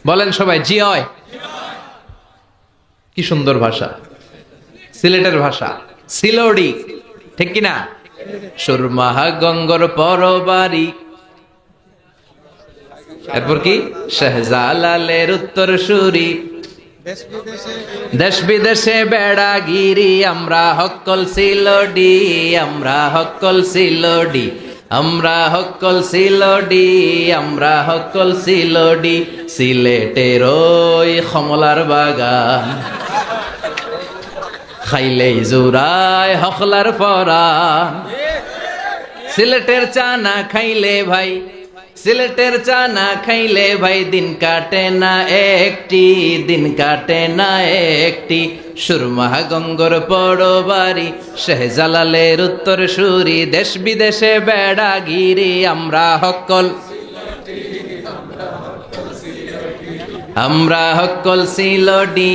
বলেন সবাই জি হয়। কি সুন্দর ভাষা, সিলেটের ভাষা, সিলোডি, ঠিক কিনা? সুরমাহা গঙ্গর পরবাড়ি, এরপর কি শাহজালালের উত্তর সুরি, দেশ বিদেশে বেড়াগিরি, আমরা হক্কল সিলোডি, আমরা হক্কল সিলোডি, আমরা হক্কল সিলোডি, আমরা হক্কল সিলোডি। সিলেটের ওই কমলার বাগান, খাইলেই জুরায় হকলার পরাণ। সিলেটের চা না খাইলে ভাই, সিলেটের চা না খাইলে ভাই দিন কাটে না একটি, দিন কাটে না একটি। সুরমাহা গঙ্গর পরবাড়ি, শাহজালালের উত্তর সুরি, দেশ বিদেশে বেড়াগিরি, আমরা হক্কল, আমরা হক্কল সিলোডি,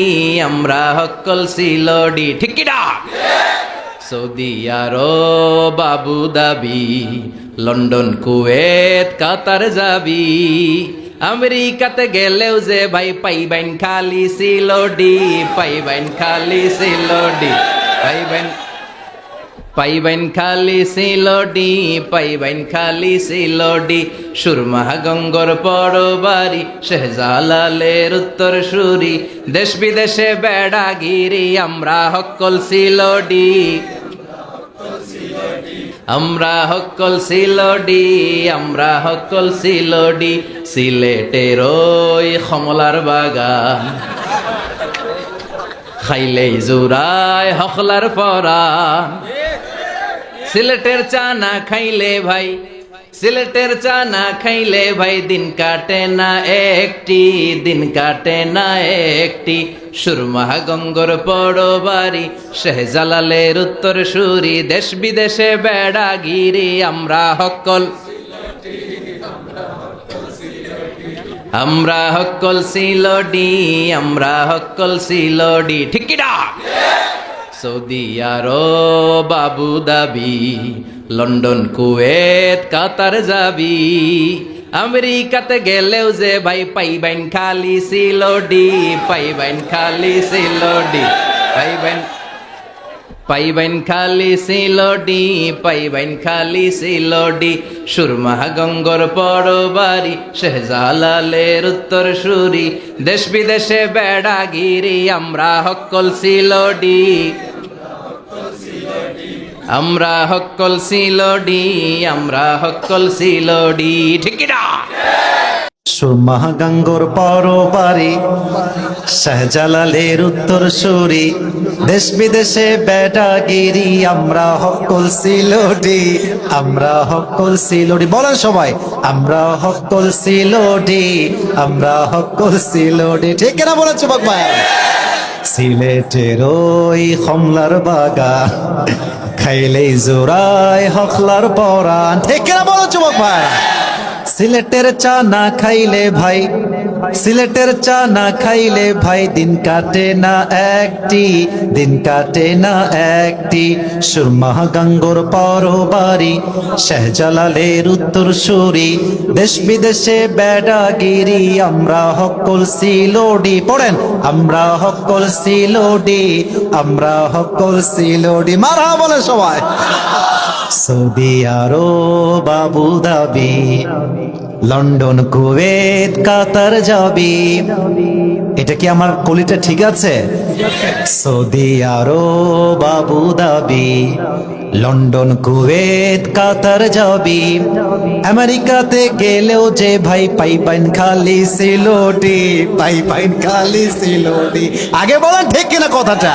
আমরা হক্কল সিলোডি, ঠিক কি না? সৌদি আরব, আবু ধাবি, লন্ডন, কুয়েত, কাতার যাবি, আমেরিকাতে গেলেও যে ভাই পাইবেন খালি সিলোডি, পাইবেন খালি সিলোডি, পাইবেন, পাইবেন খালি সিলোডি, পাইবেন খালি সিলোডি। সুরমাহা গঙ্গর পরবাড়ি, শাহজালালের উত্তর সুরি, দেশ বিদেশে বেড়াগিরি, আমরা হক্কল সিলোডি, আমরা হক্কল সিলোডি, আমরা হক্কল সিলোডি। সিলেটের ওই কমলার বাগান, খাইলেই জুরায় হকলার পরাণ। সিলেটের চা না খাইলে ভাই, সিলেটের চা না খাইলে ভাই দিন কাটে না একটি, দিন কাটে না একটি। সুরমাহা গঙ্গর পরবাড়ি, শাহজালালের উত্তর সুরি, দেশ বিদেশে বেড়াগিরি, আমরা হক্কল, আমরা হক্কল সিলোডি, আমরা হক্কল সিলোডি, ঠিক কি না? সৌদি আরব, আবু ধাবি, লন্ডন, কুয়েত, কাতার যাবি, আমেরিকাতে গেলেও যে ভাই পাইবেন খালি সিলোডি, পাইবেন খালি সিলোডি, পাইবেন, পাইবেন খালি সিলোডি, পাইবেন খালি সিলোডি। সুরমাহা গঙ্গর পরবাড়ি, শাহজালালের উত্তর সুরি, দেশ বিদেশে বেড়াগিরি, আমরা হক্কল সিলোডি, আমরা হক্কল সিলোডি, আমরা হক্কল সিলোডি, ঠিক কি না? সুরমাহা গঙ্গর পরবাড়ি, শাহজালালের উত্তর সুরি, দেশ বিদেশে বেড়াগিরি, আমরা হক্কল সিলোডি, আমরা হক্কল সিলোডি। বলেন সবাই, আমরা হক্কল সিলোডি, আমরা হক্কল সিলোডি, ঠিক কিনা বলেন যুবক ভাই? সিলেটের ওই কমলার বাগান, খাইলেই জোড়ায় হকলার পরাণ, ঠিক কিনা বলেন যুবক ভাই? সিলেটের চা না খাইলে ভাই, সিলেটের চা না খাইলে ভাই দিন কাটে না একটি, দিন কাটে না একটি। সুরমাহা গঙ্গর পরবাড়ি, শাহজালালের উত্তর সুরি, দেশ বিদেশে বেড়াগিরি, আমরা হক্কল সিলোডি। পড়েন, আমরা হক্কল সিলোডি, আমরা হক্কল সিলোডি। মারহাবা বলে সবাই। সৌদি আরব, আবু ধাবি, লন্ডন, কুয়েত, কাতার যাবি। এটা কি আমার কলিটা ঠিক আছে? সৌদি আরব, আবু ধাবি, লন্ডন, কুয়েত, কাতার যাবি, আমেরিকাতে গেলেও যে ভাই পাইবেন খালি সিলোডি, পাইবেন খালি সিলোডি। আগে বলেন ঠিক কিনা কথাটা?